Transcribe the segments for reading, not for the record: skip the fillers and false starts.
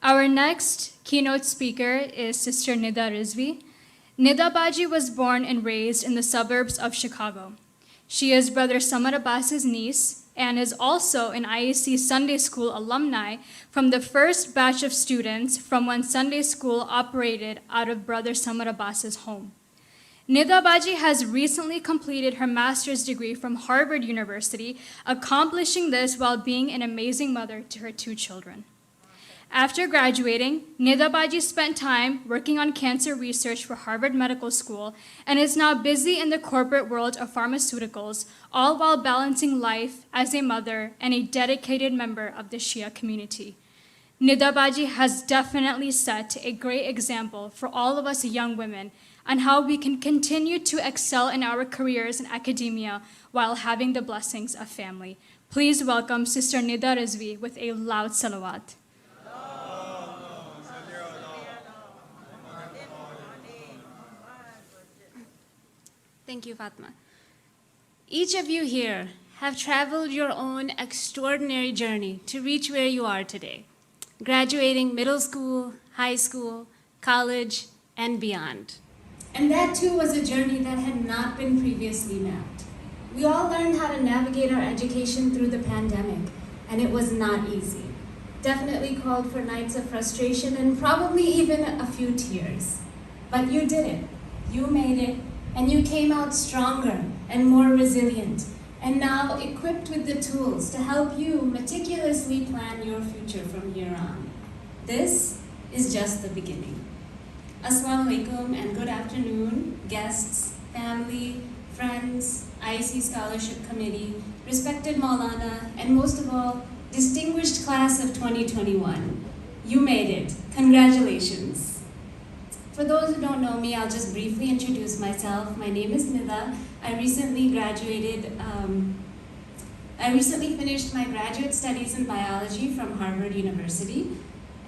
Our next keynote speaker is Sister Neda Rizvi. Neda Baji was born and raised in the suburbs of Chicago. She is Brother Samad Abbas's niece and is also an IEC Sunday School alumni from the first batch of students from when Sunday School operated out of Brother Samad Abbas's home. Neda Baji has recently completed her master's degree from Harvard University, accomplishing this while being an amazing mother to her 2 children. After graduating, Neda Baji spent time working on cancer research for Harvard Medical School and is now busy in the corporate world of pharmaceuticals, all while balancing life as a mother and a dedicated member of the Shia community. Neda Baji has definitely set a great example for all of us young women on how we can continue to excel in our careers in academia while having the blessings of family. Please welcome Sister Neda Rizvi with a loud salawat. Thank you, Fatma. Each of you here have traveled your own extraordinary journey to reach where you are today, graduating middle school, high school, college, and beyond. And that too was a journey that had not been previously mapped. We all learned how to navigate our education through the pandemic, and it was not easy. Definitely called for nights of frustration and probably even a few tears. But you did it. You made it. And you came out stronger and more resilient, and now equipped with the tools to help you meticulously plan your future from here on. This is just the beginning. Assalamu alaikum and good afternoon, guests, family, friends, IEC Scholarship Committee, respected Maulana, and most of all, distinguished class of 2021. You made it. Congratulations. For those who don't know me, I'll just briefly introduce myself. My name is Neda. I recently finished my graduate studies in biology from Harvard University.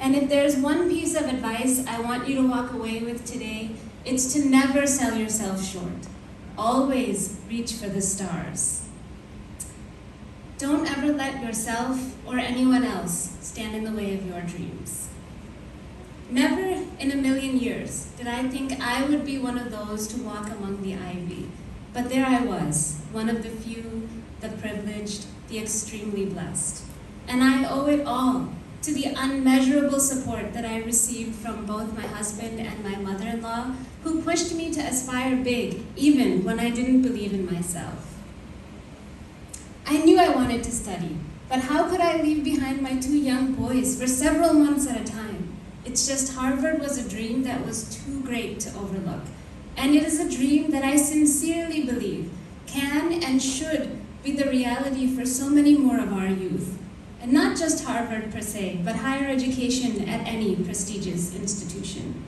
And if there's one piece of advice I want you to walk away with today, it's to never sell yourself short. Always reach for the stars. Don't ever let yourself or anyone else stand in the way of your dreams. Never in a million years did I think I would be one of those to walk among the ivy. But there I was, one of the few, the privileged, the extremely blessed. And I owe it all to the unmeasurable support that I received from both my husband and my mother-in-law, who pushed me to aspire big, even when I didn't believe in myself. I knew I wanted to study, but how could I leave behind my 2 young boys for several months at a time? It's just Harvard was a dream that was too great to overlook. And it is a dream that I sincerely believe can and should be the reality for so many more of our youth. And not just Harvard per se, but higher education at any prestigious institution.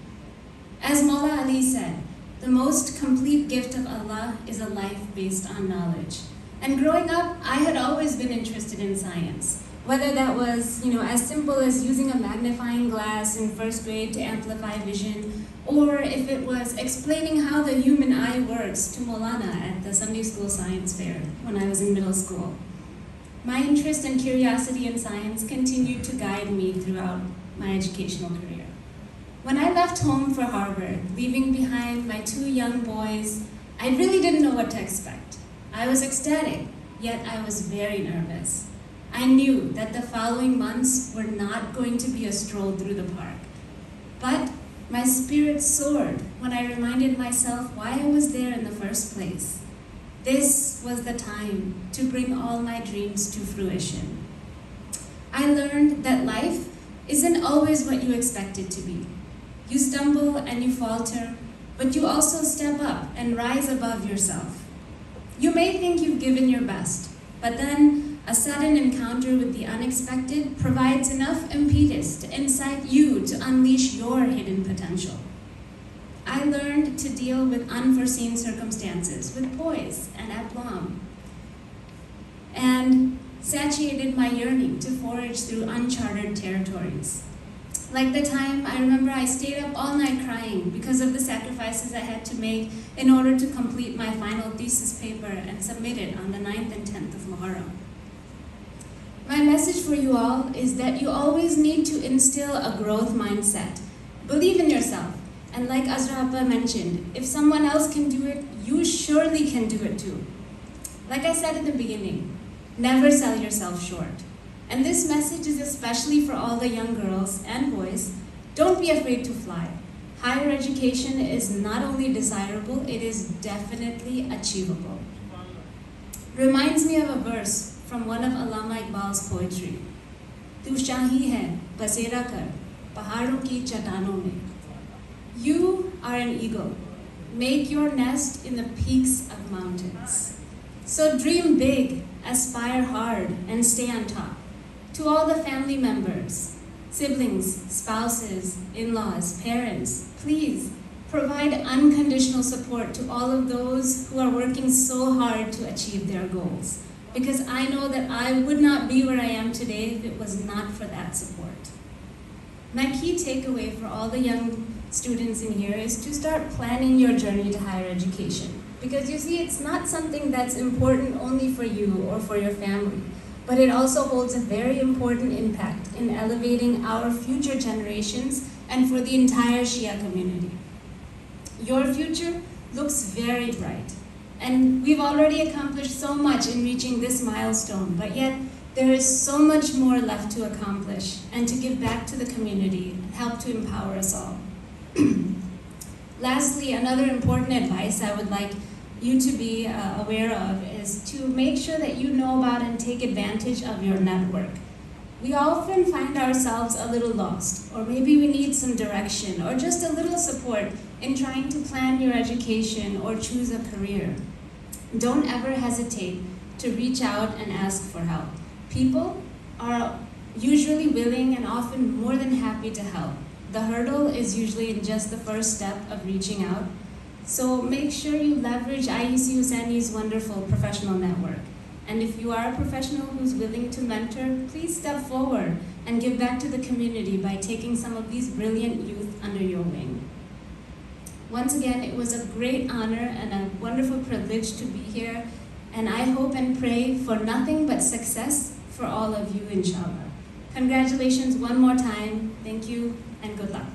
As Maula Ali said, the most complete gift of Allah is a life based on knowledge. And growing up, I had always been interested in science. Whether that was, as simple as using a magnifying glass in first grade to amplify vision, or if it was explaining how the human eye works to Maulana at the Sunday School Science Fair when I was in middle school. My interest and curiosity in science continued to guide me throughout my educational career. When I left home for Harvard, leaving behind my 2 young boys, I really didn't know what to expect. I was ecstatic, yet I was very nervous. I knew that the following months were not going to be a stroll through the park. But my spirit soared when I reminded myself why I was there in the first place. This was the time to bring all my dreams to fruition. I learned that life isn't always what you expect it to be. You stumble and you falter, but you also step up and rise above yourself. You may think you've given your best, but then a sudden encounter with the unexpected provides enough impetus to incite you to unleash your hidden potential. I learned to deal with unforeseen circumstances with poise and aplomb, and satiated my yearning to forage through uncharted territories. Like the time I remember I stayed up all night crying because of the sacrifices I had to make in order to complete my final thesis paper and submit it on the 9th and 10th of Muharram. My message for you all is that you always need to instill a growth mindset. Believe in yourself. And like Azra Appa mentioned, if someone else can do it, you surely can do it too. Like I said in the beginning, never sell yourself short. And this message is especially for all the young girls and boys. Don't be afraid to fly. Higher education is not only desirable, it is definitely achievable. Reminds me of a verse from one of Allama Iqbal's poetry. Tu shahi hai, basera kar, paharon ki chatanon mein. You are an eagle. Make your nest in the peaks of mountains. So dream big, aspire hard, and stay on top. To all the family members, siblings, spouses, in-laws, parents, please provide unconditional support to all of those who are working so hard to achieve their goals. Because I know that I would not be where I am today if it was not for that support. My key takeaway for all the young students in here is to start planning your journey to higher education. Because you see, it's not something that's important only for you or for your family, but it also holds a very important impact in elevating our future generations and for the entire Shia community. Your future looks very bright, and we've already accomplished so much in reaching this milestone, but yet there is so much more left to accomplish and to give back to the community and help to empower us all. Lastly, another important advice I would like you to be aware of is to make sure that you know about and take advantage of your network. We often find ourselves a little lost, or maybe we need some direction, or just a little support in trying to plan your education or choose a career. Don't ever hesitate to reach out and ask for help. People are usually willing and often more than happy to help. The hurdle is usually in just the first step of reaching out. So make sure you leverage IEC Husaini's wonderful professional network. And if you are a professional who's willing to mentor, please step forward and give back to the community by taking some of these brilliant youth under your wing. Once again, it was a great honor and a wonderful privilege to be here. And I hope and pray for nothing but success for all of you, inshallah. Congratulations one more time. Thank you and good luck.